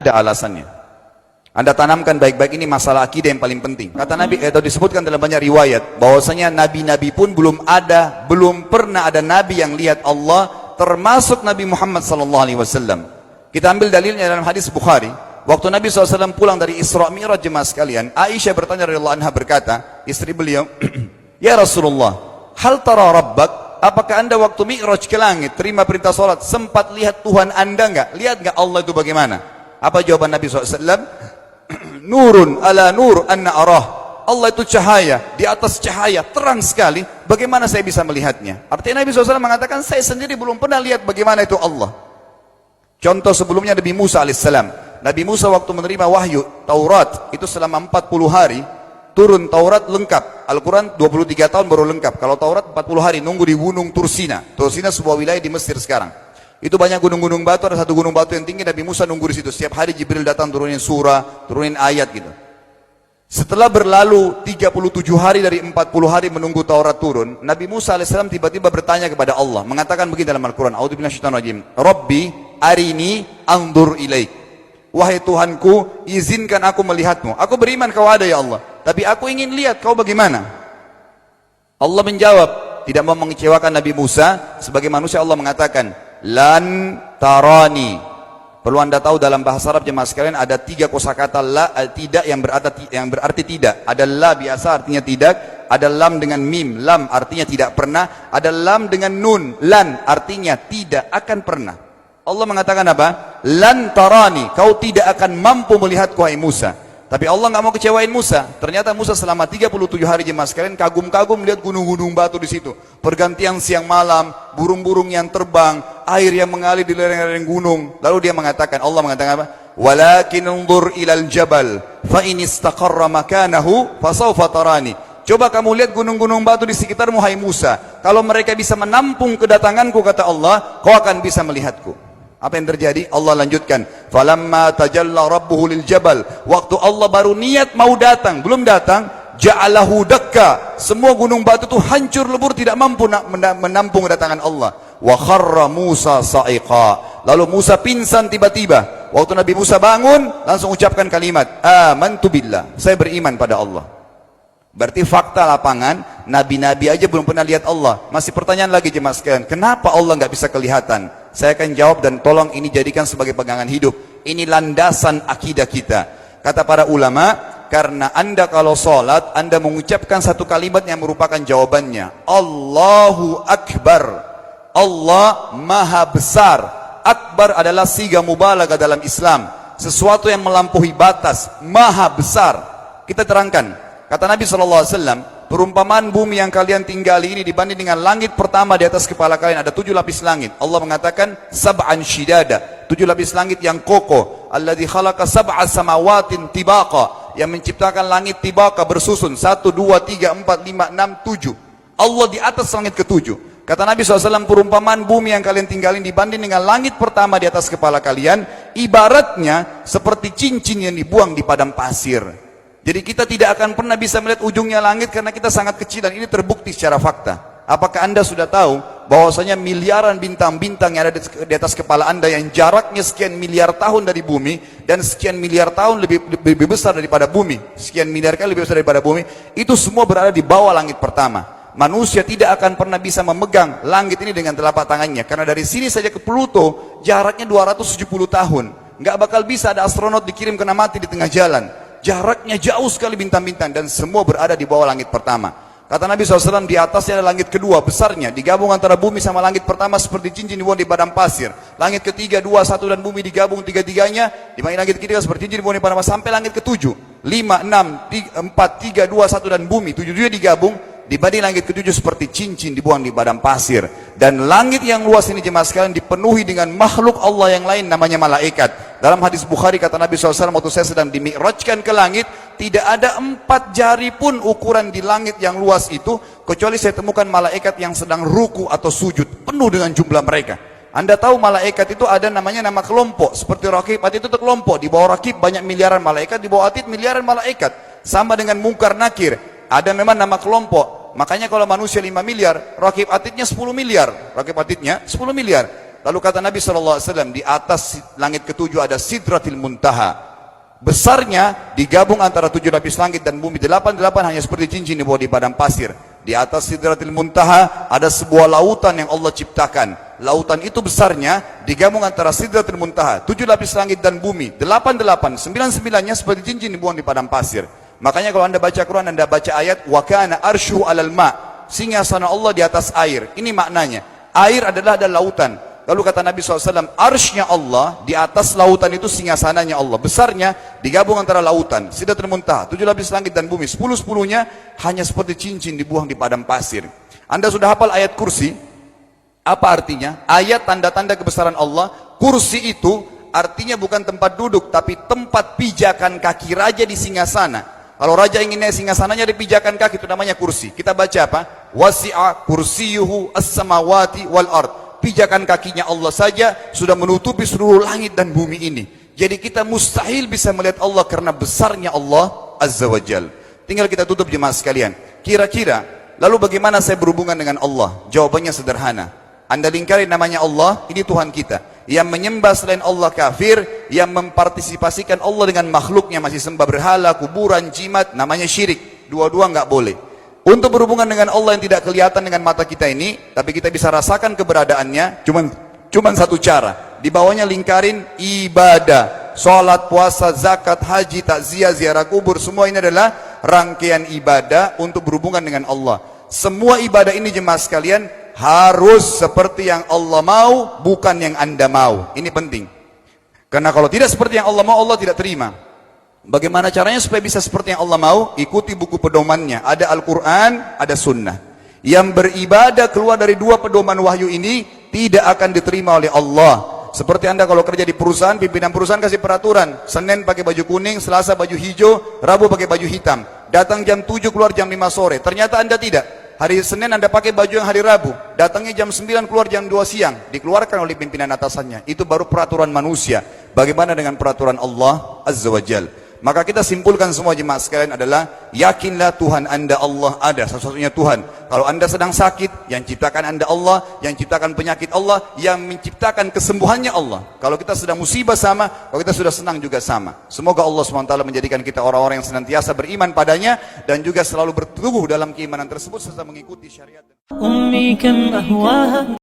Ada alasannya. Anda tanamkan baik-baik, ini masalah akidah yang paling penting. Kata Nabi, atau disebutkan dalam banyak riwayat, bahwasanya nabi-nabi pun belum pernah ada nabi yang lihat Allah, termasuk Nabi Muhammad SAW. Kita ambil dalilnya dalam hadis Bukhari. Waktu Nabi SAW pulang dari Isra Mi'raj, jemaah sekalian, Aisyah bertanya radhiyallahu anha, berkata, istri beliau, ya Rasulullah, hal tara rabbak? Apakah anda waktu Mi'raj ke langit, terima perintah salat, sempat lihat Tuhan anda enggak? Lihat enggak Allah itu bagaimana? Apa jawaban Nabi SAW? Nurun ala nur anna arah. Allah itu cahaya, di atas cahaya, terang sekali. Bagaimana saya bisa melihatnya? Artinya Nabi SAW mengatakan, saya sendiri belum pernah lihat bagaimana itu Allah. Contoh sebelumnya Nabi Musa alaihissalam. Nabi Musa waktu menerima wahyu Taurat, itu selama 40 hari, turun Taurat lengkap. Al-Quran 23 tahun baru lengkap. Kalau Taurat 40 hari, nunggu di gunung Tursina. Tursina sebuah wilayah di Mesir sekarang. Itu banyak gunung-gunung batu, ada satu gunung batu yang tinggi, Nabi Musa nunggu di situ. Setiap hari Jibril datang turunin surah, turunin ayat gitu. Setelah berlalu 37 hari dari 40 hari menunggu Taurat turun, Nabi Musa alaihissalam tiba-tiba bertanya kepada Allah, mengatakan begini dalam Al-Quran, A'udzu billahi minasyaitonir rajim, Rabbi arini anzur ilaik. Wahai Tuhanku, izinkan aku melihatmu. Aku beriman kau ada ya Allah, tapi aku ingin lihat kau bagaimana. Allah menjawab, tidak mau mengecewakan Nabi Musa, sebagai manusia Allah mengatakan, lan tarani. Perlu anda tahu dalam bahasa Arab jemaah sekalian ada 3 kosakata la, tidak yang berarti tidak. Ada la biasa artinya tidak, ada lam dengan mim, lam artinya tidak pernah, ada lam dengan nun, lan artinya tidak akan pernah. Allah mengatakan apa? Lan tarani, kau tidak akan mampu melihatku hai Musa. Tapi Allah nggak mau kecewain Musa. Ternyata Musa selama 37 hari jemaah sekalian kagum-kagum melihat gunung-gunung batu di situ. Pergantian siang malam, burung-burung yang terbang, air yang mengalir di lereng-lereng gunung. Lalu dia mengatakan, Allah mengatakan apa? Walakin unzur ilal jabal, fa in istaqarra makanahu fasawfa tarani. Coba kamu lihat gunung-gunung batu di sekitarmu hai Musa. Kalau mereka bisa menampung kedatanganku, kata Allah, kau akan bisa melihatku. Apa yang terjadi? Allah lanjutkan, falamma tajalla rabbuhu lil jabal, waktu Allah baru niat mau datang, belum datang, ja'alahu dakka, semua gunung batu itu hancur lebur, tidak mampu menampung kedatangan Allah. Wa kharra Musa sa'iqa, lalu Musa pingsan tiba-tiba. Waktu Nabi Musa bangun, langsung ucapkan kalimat, amantu billah, saya beriman pada Allah. Berarti fakta lapangan, nabi-nabi aja belum pernah lihat Allah. Masih pertanyaan lagi jemaah sekalian, kenapa Allah nggak bisa kelihatan? Saya akan jawab dan tolong ini jadikan sebagai pegangan hidup. Ini landasan akidah kita. Kata para ulama, karena anda kalau sholat, anda mengucapkan satu kalimat yang merupakan jawabannya. Allahu Akbar. Allah Maha Besar. Akbar adalah siga mubalaghah dalam Islam. Sesuatu yang melampaui batas. Maha Besar. Kita terangkan. Kata Nabi SAW, perumpamaan bumi yang kalian tinggali ini dibanding dengan langit pertama di atas kepala kalian, ada 7 lapis langit. Allah mengatakan, sab'an shidada, 7 lapis langit yang kokoh. Alladzi khalaqa sab'a samawatin tibaqa, yang menciptakan langit tibaqa bersusun, 1, 2, 3, 4, 5, 6, 7. Allah di atas langit ke-7. Kata Nabi SAW, perumpamaan bumi yang kalian tinggalin dibanding dengan langit pertama di atas kepala kalian, ibaratnya seperti cincin yang dibuang di padang pasir. Jadi kita tidak akan pernah bisa melihat ujungnya langit karena kita sangat kecil, dan ini terbukti secara fakta. Apakah anda sudah tahu bahwasanya miliaran bintang-bintang yang ada di atas kepala anda yang jaraknya sekian miliar tahun dari bumi, dan sekian miliar tahun lebih besar daripada bumi, sekian miliar kali lebih besar daripada bumi, itu semua berada di bawah langit pertama. Manusia tidak akan pernah bisa memegang langit ini dengan telapak tangannya, karena dari sini saja ke Pluto jaraknya 270 tahun. Nggak bakal bisa ada astronot dikirim kena mati di tengah jalan. Jaraknya jauh sekali bintang-bintang, dan semua berada di bawah langit pertama. Kata Nabi SAW, di atasnya ada langit kedua besarnya, digabung antara bumi sama langit pertama seperti cincin dibuang di padang pasir. Langit ketiga, 2, 1 dan bumi digabung tiga-tiganya, di langit ketiga seperti cincin dibuang di padang pasir, sampai langit ke-7. 5, 6, 4, 3, 2, 1 dan bumi 7 digabung, dibanding langit ke-7 seperti cincin dibuang di padang pasir. Dan langit yang luas ini jemaah sekalian dipenuhi dengan makhluk Allah yang lain namanya malaikat. Dalam hadis Bukhari kata Nabi SAW, waktu saya sedang dimi'rajkan ke langit, tidak ada 4 jari pun ukuran di langit yang luas itu, kecuali saya temukan malaikat yang sedang ruku atau sujud, penuh dengan jumlah mereka. Anda tahu malaikat itu ada namanya nama kelompok, seperti Raqib Atid itu kelompok, di bawah Raqib banyak miliaran malaikat, di bawah Atid miliaran malaikat. Sama dengan Munkar Nakir, ada memang nama kelompok. Makanya kalau manusia 5 miliar, Raqib Atidnya 10 miliar. Raqib Atidnya 10 miliar. Lalu kata Nabi SAW, di atas langit ketujuh ada Sidratil Muntaha. Besarnya digabung antara 7 lapis langit dan bumi. 8 hanya seperti cincin di bawah di padang pasir. Di atas Sidratil Muntaha ada sebuah lautan yang Allah ciptakan. Lautan itu besarnya digabung antara Sidratil Muntaha, 7 lapis langit dan bumi. 8, 9-9-nya seperti cincin dibuang di padang pasir. Makanya kalau anda baca Quran, anda baca ayat wa kana arsyu alal ma', singgasana Allah di atas air. Ini maknanya, air adalah ada lautan. Lalu kata Nabi SAW, arsy-nya Allah di atas lautan itu singgasananya Allah. Besarnya digabung antara lautan, Sidratul Muntaha, 7 lapis langit dan bumi. 10-10-nya hanya seperti cincin dibuang di padang pasir. Anda sudah hafal ayat kursi? Apa artinya? Ayat tanda-tanda kebesaran Allah. Kursi itu artinya bukan tempat duduk, tapi tempat pijakan kaki raja di singgasana. Kalau raja ingin naik singgasananya di pijakan kaki, itu namanya kursi. Kita baca apa? Wasi'a kursiyuhu as-samawati wal ard. Pijakan kakinya Allah saja sudah menutupi seluruh langit dan bumi ini. Jadi kita mustahil bisa melihat Allah karena besarnya Allah Azza wa Jal. Tinggal kita tutup jemaah sekalian. Kira-kira, lalu bagaimana saya berhubungan dengan Allah? Jawabannya sederhana. Anda lingkari namanya Allah, ini Tuhan kita. Yang menyembah selain Allah kafir, yang mempartisipasikan Allah dengan makhluknya, masih sembah berhala, kuburan, jimat, namanya syirik. Dua-dua nggak boleh. Untuk berhubungan dengan Allah yang tidak kelihatan dengan mata kita ini, tapi kita bisa rasakan keberadaannya, cuman satu cara. Di bawahnya lingkarin ibadah, sholat, puasa, zakat, haji, takziah, ziarah kubur, semua ini adalah rangkaian ibadah untuk berhubungan dengan Allah. Semua ibadah ini jemaah sekalian harus seperti yang Allah mau, bukan yang Anda mau. Ini penting. Karena kalau tidak seperti yang Allah mau, Allah tidak terima. Bagaimana caranya supaya bisa seperti yang Allah mau? Ikuti buku pedomannya. Ada Al-Quran, ada Sunnah. Yang beribadah keluar dari 2 pedoman wahyu ini tidak akan diterima oleh Allah. Seperti Anda kalau kerja di perusahaan, pimpinan perusahaan kasih peraturan. Senin pakai baju kuning, Selasa baju hijau, Rabu pakai baju hitam. Datang jam 7, keluar jam 5 sore. Ternyata Anda tidak. Hari Senin Anda pakai baju yang hari Rabu. Datangnya jam 9, keluar jam 2 siang. Dikeluarkan oleh pimpinan atasannya. Itu baru peraturan manusia. Bagaimana dengan peraturan Allah Azza wa Jal? Maka kita simpulkan semua jemaah sekalian adalah, yakinlah Tuhan Anda Allah ada, satu-satunya Tuhan. Kalau Anda sedang sakit, yang ciptakan Anda Allah, yang ciptakan penyakit Allah, yang menciptakan kesembuhannya Allah. Kalau kita sedang musibah sama, kalau kita sudah senang juga sama. Semoga Allah SWT menjadikan kita orang-orang yang senantiasa beriman padanya, dan juga selalu berteguh dalam keimanan tersebut serta mengikuti syariat.